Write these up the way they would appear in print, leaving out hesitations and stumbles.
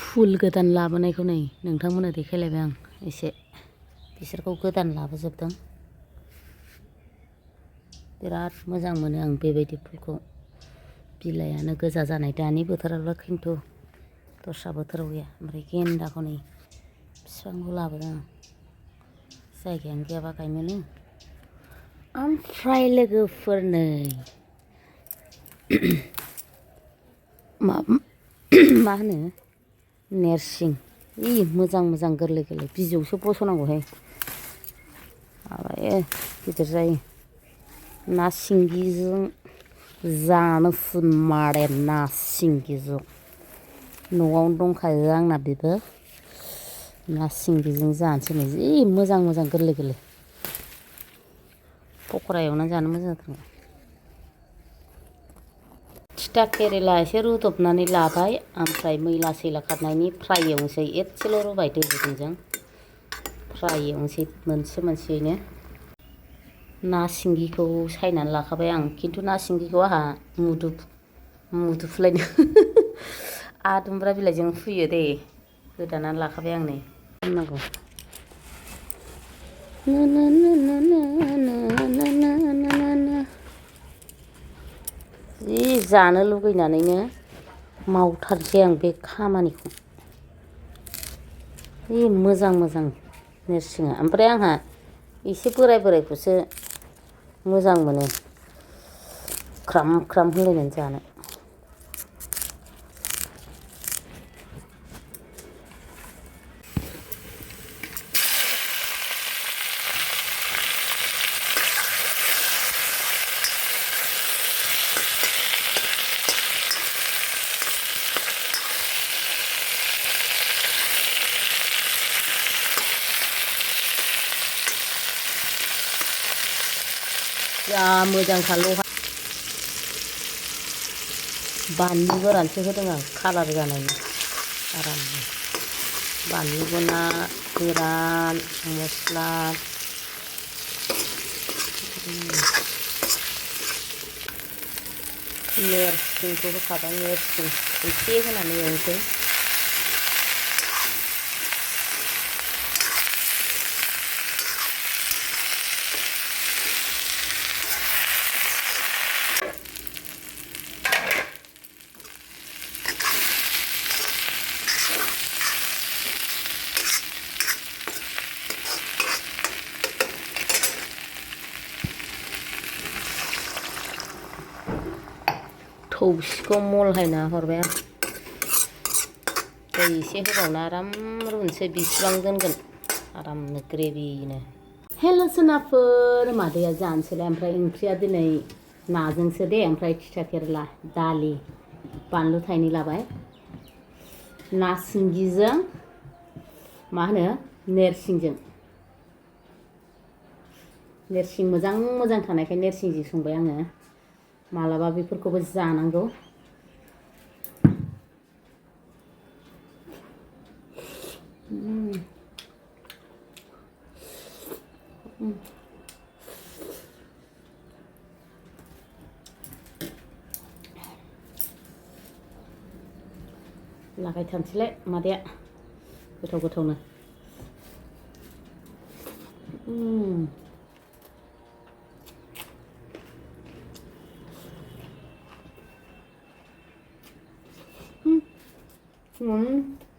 फुल गोदान लाबोनायखौ नै नोंथांमोननो देखायलायबाय आं एसे बिसोरखौ गोदान लाबोजोबदों बिराद मोजां मोनो आं बेबायदि फुलखौ बिलाइयानो गोजा जानाय दानि बोथोरावल' खिन्थु दस्रा बोथोराव गैया ओमफ्राय गेन्दाखौ नै बिफांखौ लाबोदों आं जायगायानो गैयाबा गायनोनो ओमफ्राय लोगोफोर नै मा होनो नेरसिं मोजां मोजां गोरलै गोरलै बिजौसो बस'नांगौहाय माबायो गिदिर जायो ना सिंगिजों जानोसो मारे ना सिंगिजों न'आवनो दंखायो आंना बेबो ना सिंगिजों जानोसै नै जि मोजां मोजां गोरलै गोरलै पक'रा एवनानै जानो मोजां जाथारगौ थिथा केरेला एसे रुदबनानै लाबाय ओमफ्राय मैला सैला खारनायनि फ्राय एवनोसै एसेल' रुबाय दै गुदुंजों फ्राय एवनोसै मोनसे मोनसेयैनो ना सिंगिखौ सायनानै लाखाबाय आं खिन्थु ना सिंगिखौ आंहा मुदुफुलायनो आदुमब्रा बिलाइजों फुयो दे गोदानानै लाखाबाय आं नै खालामनांगौ जि जानो लुगैनानैनो मावथारसै आं बे खामानिखौ जि मोजां मोजां नेरसिङा ओमफ्राय आंहा एसे बोराय बोरायखौसो मोजां मोनो ख्राम ख्राम होनलायनानै जानो जा मोजांथार लहा बानलु गोरानसो होदों आं कालार जानायनि आरामनो बानलु गोरान मस्ला नेरसिंखौ होखाबाय नेरसिं एसे होनानै एवनोसै थौसिखौ मलहायना हरबाय आं दै एसे होबावना आराम रुनोसै बिसिबां दोनगोन आरामनो ग्रेभिनो हेल' सोनाफोर मादैया जानोसैलाय ओमफ्राय ओंख्रिया दिनै नाजोंसो दे ओमफ्राय थिथा केरेला दालि बानलु थाइनै लाबाय ना सिंगिजों मा होनो नेरसिंजों नेरसिं मोजां मोजां थानायखाय नेरसिंजों संबाय आङो मालाबा बेफोरखौबो जानांगौ लागायथारनोसैलाय मादैया गोथाव गोथावनो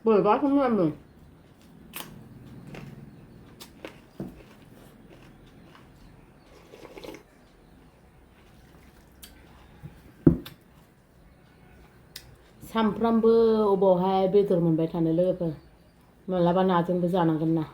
बोरैबासो मोनामदों सामफ्रामबो अबावहाय बेदर मोनबाय थानो लोगोफोर मालाबा नाजोंबो जानांगोन ना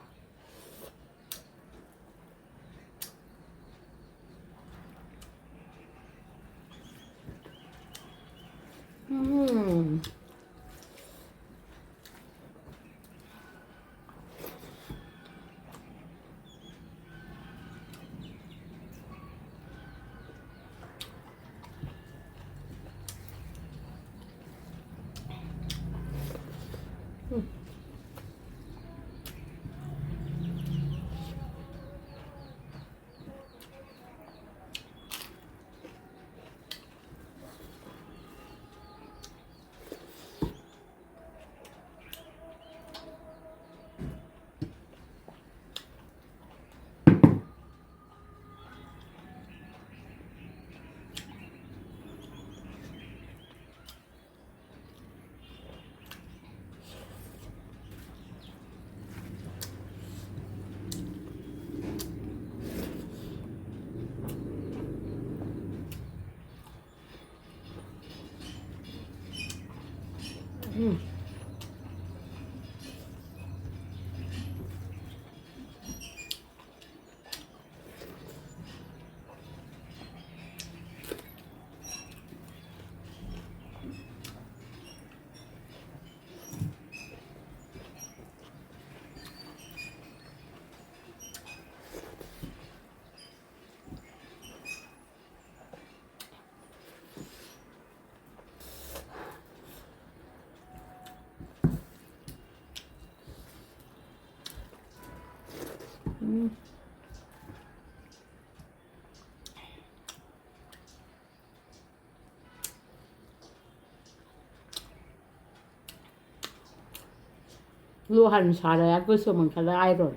Luhan saraya gusto kala iron.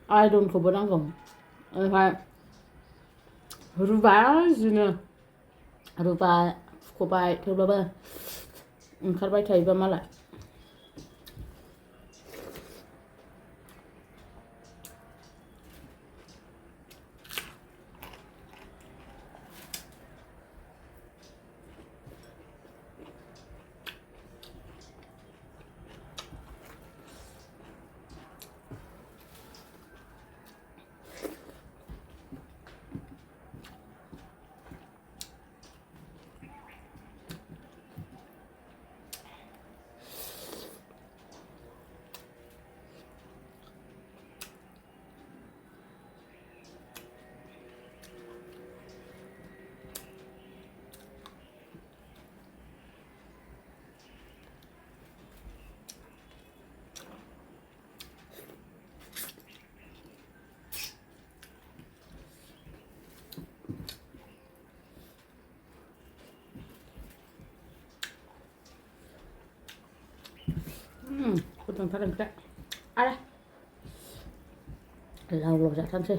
Iron ko ba lang kung ruba zina ruba ko ba to ba karba tayo ba mala. Kutang tarang ka. Ala. Lau sa tan sih.